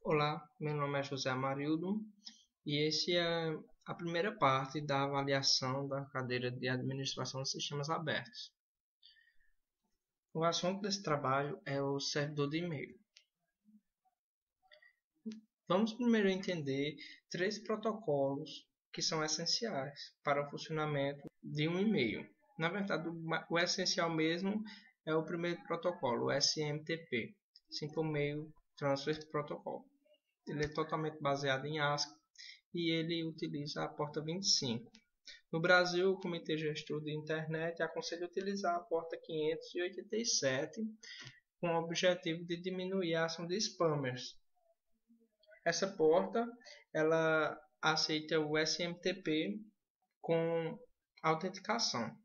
Olá, meu nome é José Amarildo e esse é a primeira parte da avaliação da cadeira de Administração de Sistemas Abertos. O assunto desse trabalho é o servidor de e-mail. Vamos primeiro entender três protocolos que são essenciais para o funcionamento de um e-mail. Na verdade, o essencial mesmo é o primeiro protocolo, o SMTP, Simple Mail Transfer Protocol. Ele é totalmente baseado em ASCII e ele utiliza a porta 25. No Brasil, o Comitê Gestor de Internet aconselha utilizar a porta 587 com o objetivo de diminuir a ação de spammers. Essa porta ela aceita o SMTP com autenticação.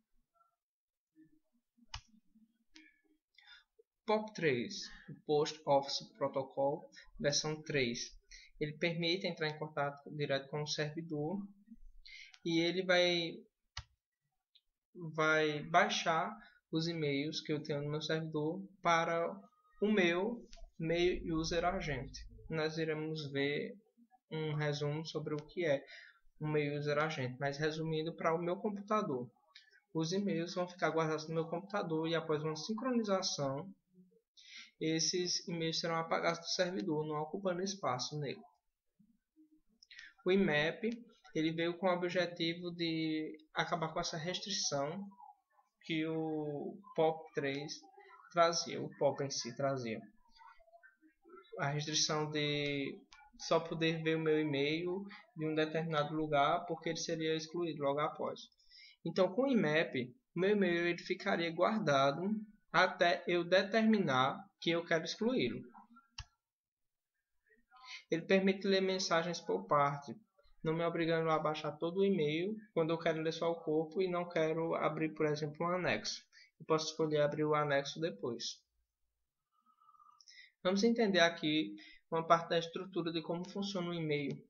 POP3, o Post Office Protocol, versão 3. Ele permite entrar em contato direto com o servidor e ele vai baixar os e-mails que eu tenho no meu servidor para o meu Mail User Agent. Nós iremos ver um resumo sobre o que é um Mail User Agent, mas resumindo para o meu computador. Os e-mails vão ficar guardados no meu computador e após uma sincronização, esses e-mails serão apagados do servidor, não ocupando espaço nele. O IMAP ele veio com o objetivo de acabar com essa restrição que o POP3 trazia, o POP em si trazia. A restrição de só poder ver o meu e-mail de um determinado lugar porque ele seria excluído logo após. Então, com o IMAP, o meu e-mail ele ficaria guardado até eu determinar que eu quero excluí-lo. Ele permite ler mensagens por parte, não me obrigando a baixar todo o e-mail quando eu quero ler só o corpo e não quero abrir, por exemplo, um anexo. Eu posso escolher abrir o anexo depois. Vamos entender aqui uma parte da estrutura de como funciona o e-mail.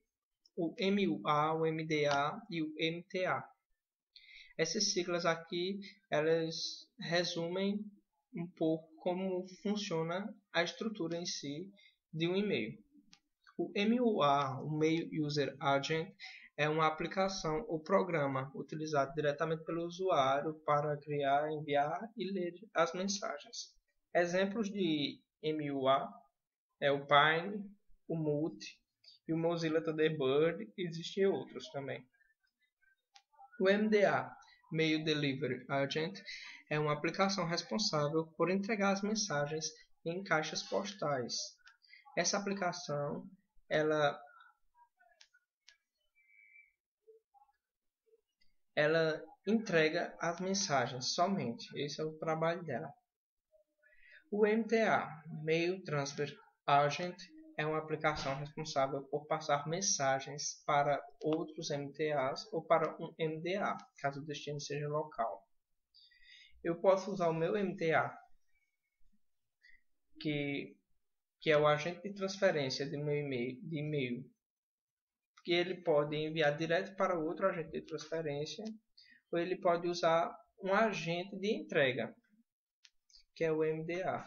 O MUA, o MDA e o MTA. Essas siglas aqui, elas resumem um pouco como funciona a estrutura em si de um e-mail. O MUA, o Mail User Agent, é uma aplicação ou programa utilizado diretamente pelo usuário para criar, enviar e ler as mensagens. Exemplos de MUA é o Pine, o Mute e o Mozilla Thunderbird, e existem outros também. O MDA, Mail Delivery Agent, é uma aplicação responsável por entregar as mensagens em caixas postais. Essa aplicação ela entrega as mensagens somente. Esse é o trabalho dela. O MTA, Mail Transfer Agent, é uma aplicação responsável por passar mensagens para outros MTAs ou para um MDA, caso o destino seja local. Eu posso usar o meu MTA, que é o agente de transferência de meu e-mail, que ele pode enviar direto para outro agente de transferência, ou ele pode usar um agente de entrega, que é o MDA.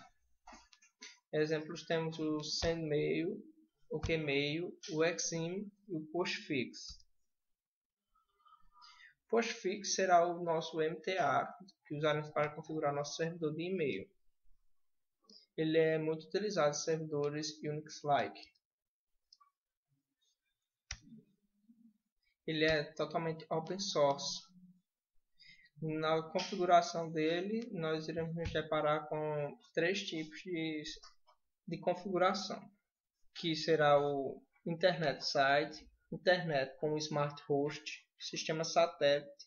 Exemplos temos o SendMail, o Kmail, o Exim e o Postfix. Postfix será o nosso MTA, que usaremos para configurar nosso servidor de e-mail. Ele é muito utilizado em servidores Unix-like. Ele é totalmente open source. Na configuração dele, nós iremos nos deparar com três tipos de configuração, que será o Internet Site, Internet com Smart Host, sistema satélite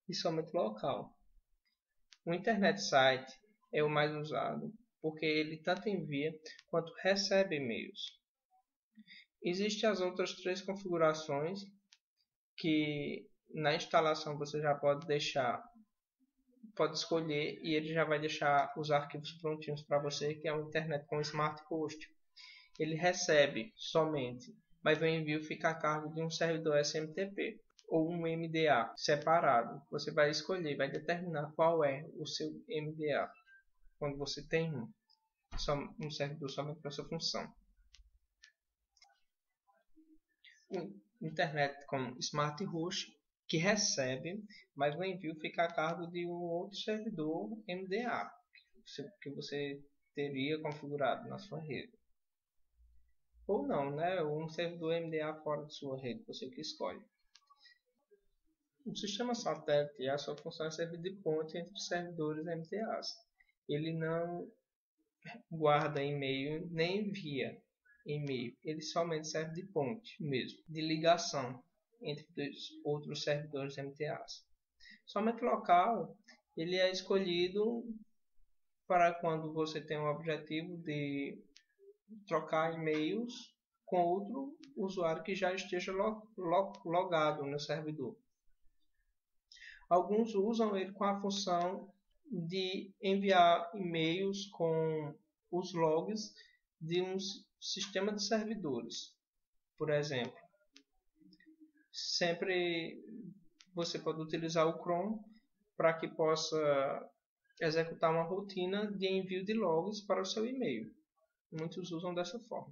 e somente local. O Internet Site é o mais usado, porque ele tanto envia quanto recebe e-mails. Existem as outras três configurações que na instalação você já pode escolher e ele já vai deixar os arquivos prontinhos para você, que é o Internet com Smart Host. Ele recebe somente, mas o envio fica a cargo de um servidor SMTP ou um MDA separado. Você vai escolher, vai determinar qual é o seu MDA quando você tem um servidor somente para essa função. internet como Smart Host, que recebe, mas o envio fica a cargo de um outro servidor MDA que você teria configurado na sua rede. Ou não, né? Um servidor MDA fora de sua rede, você que escolhe. O sistema satélite, a sua função é servir de ponte entre os servidores MDAs. Ele não guarda e-mail nem envia e-mail. Ele somente serve de ponte mesmo, de ligação entre os outros servidores MTAs. Somente local, ele é escolhido para quando você tem o objetivo de trocar e-mails com outro usuário que já esteja logado no servidor. Alguns usam ele com a função de enviar e-mails com os logs de um sistema de servidores. Por exemplo, sempre você pode utilizar o Chrome para que possa executar uma rotina de envio de logs para o seu e-mail. Muitos usam dessa forma.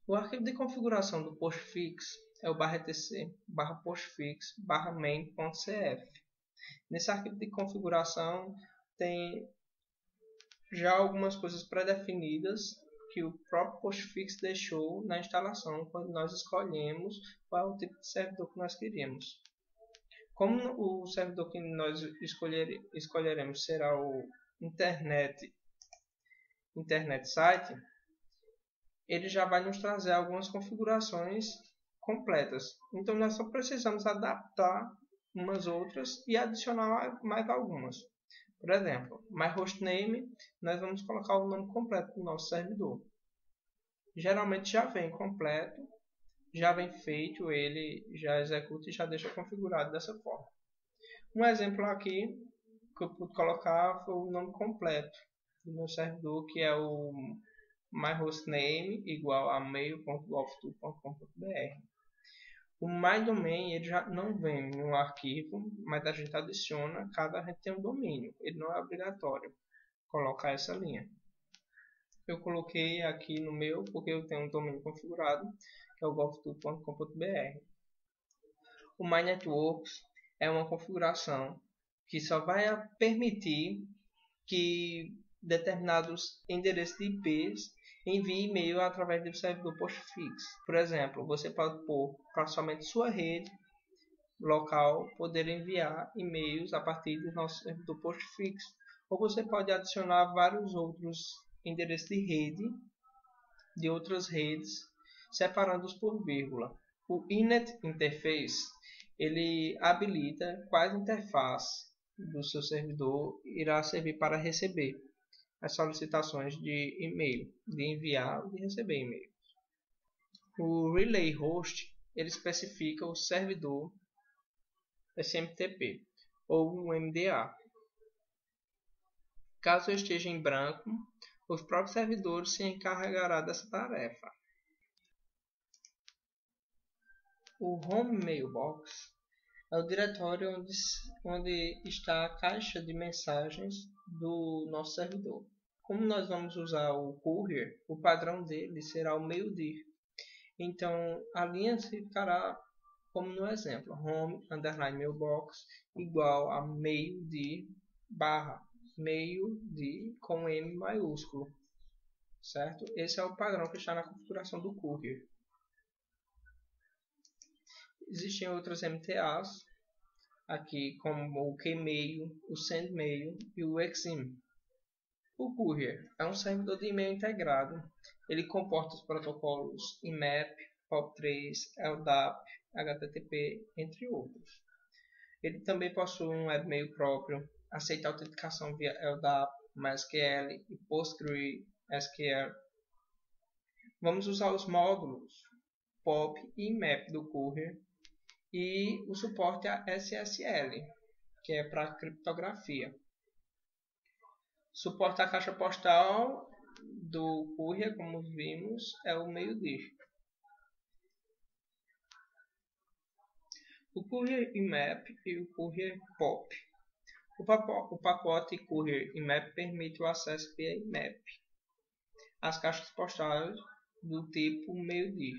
O arquivo de configuração do postfix é o /etc/postfix/main.cf. Nesse arquivo de configuração tem já algumas coisas pré-definidas que o próprio postfix deixou na instalação quando nós escolhemos qual é o tipo de servidor que nós queríamos. Como o servidor que nós escolheremos será o Internet Site, ele já vai nos trazer algumas configurações completas. Então nós só precisamos adaptar umas outras e adicionar mais algumas. Por exemplo, myHostname, nós vamos colocar o nome completo do nosso servidor. Geralmente já vem completo, já vem feito, ele já executa e já deixa configurado dessa forma. Um exemplo aqui que eu pude colocar foi o nome completo do meu servidor, que é o myHostname igual a mail.golf2.com.br. O myDomain ele já não vem no arquivo, mas a gente adiciona cada gente tem um domínio. Ele não é obrigatório colocar essa linha. Eu coloquei aqui no meu porque eu tenho um domínio configurado, que é o golf2.com.br. O myNetworks é uma configuração que só vai permitir que determinados endereços de IPs envie e-mail através do servidor postfix. Por exemplo, você pode pôr para somente sua rede local poder enviar e-mails a partir do nosso servidor postfix. Ou você pode adicionar vários outros endereços de rede de outras redes, separando-os por vírgula. O Inet Interface ele habilita quais interfaces do seu servidor irá servir para receber as solicitações de e-mail, de enviar e receber e-mail. O Relay Host ele especifica o servidor SMTP ou um MDA. Caso esteja em branco, os próprios servidores se encarregarão dessa tarefa. O Home Mailbox é o diretório onde está a caixa de mensagens do nosso servidor. Como nós vamos usar o Courier, o padrão dele será o mail-dir. Então, a linha ficará como no exemplo, home_mailbox igual a mail-dir barra mail-dir com M maiúsculo. Certo? Esse é o padrão que está na configuração do Courier. Existem outras MTAs, aqui como o Kmail, o Sendmail e o Exim. O Courier é um servidor de e-mail integrado. Ele comporta os protocolos IMAP, POP3, LDAP, HTTP, entre outros. Ele também possui um webmail próprio, aceita autenticação via LDAP, MySQL e PostgreSQL. Vamos usar os módulos POP e IMAP do Courier e o suporte a SSL, que é para criptografia. Suporte à caixa postal do Courier, como vimos, é o mail-dir. O Courier IMAP e o Courier POP. O pacote Courier IMAP permite o acesso via IMAP. as caixas postais do tipo meio-dir,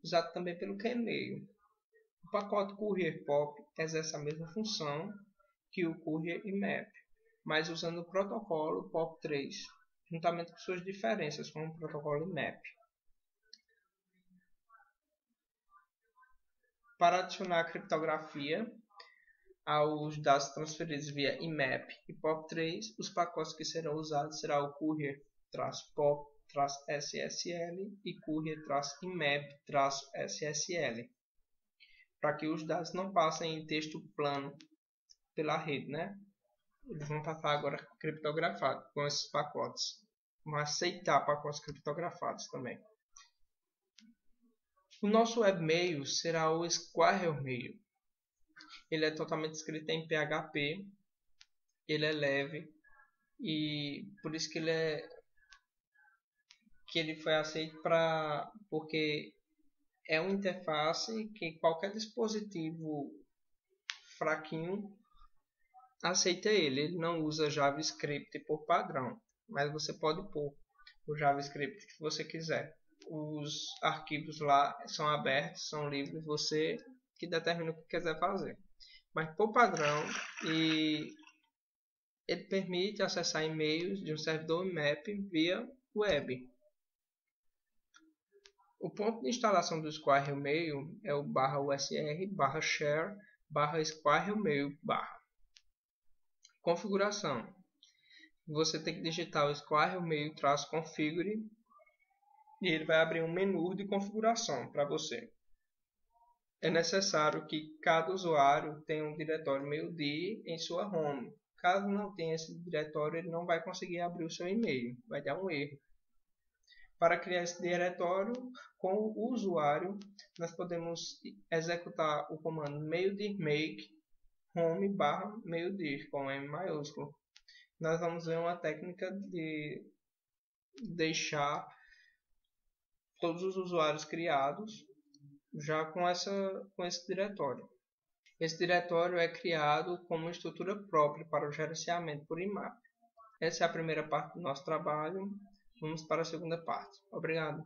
usado também pelo Gmail. O pacote Courier POP exerce a mesma função que o Courier IMAP, mas usando o protocolo POP3, juntamente com suas diferenças com o protocolo IMAP. Para adicionar criptografia aos dados transferidos via IMAP e POP3, os pacotes que serão usados serão o Courier-POP-SSL e Courier-IMAP-SSL, para que os dados não passem em texto plano pela rede, né? Eles vão passar agora criptografados com esses pacotes. Vão aceitar pacotes criptografados também. O nosso webmail será o Squirrel Mail. Ele é totalmente escrito em PHP. Ele é leve e por isso que ele foi aceito porque é uma interface que qualquer dispositivo fraquinho aceita ele. Ele não usa JavaScript por padrão, mas você pode pôr o JavaScript que você quiser. Os arquivos lá são abertos, são livres, você que determina o que quiser fazer. Mas por padrão, ele permite acessar e-mails de um servidor IMAP via web. O ponto de instalação do Squirrel Mail é o /usr/share/squirrelmail/. Configuração. Você tem que digitar o squirrelmail-configure e ele vai abrir um menu de configuração para você. É necessário que cada usuário tenha um diretório meio-dir em sua home. Caso não tenha esse diretório, ele não vai conseguir abrir o seu e-mail, vai dar um erro. Para criar esse diretório com o usuário, nós podemos executar o comando meio-dir make home/meio-dir com M maiúsculo. Nós vamos ver uma técnica de deixar todos os usuários criados já com esse diretório. Esse diretório é criado como estrutura própria para o gerenciamento por IMAP. Essa é a primeira parte do nosso trabalho. Vamos para a segunda parte. Obrigado.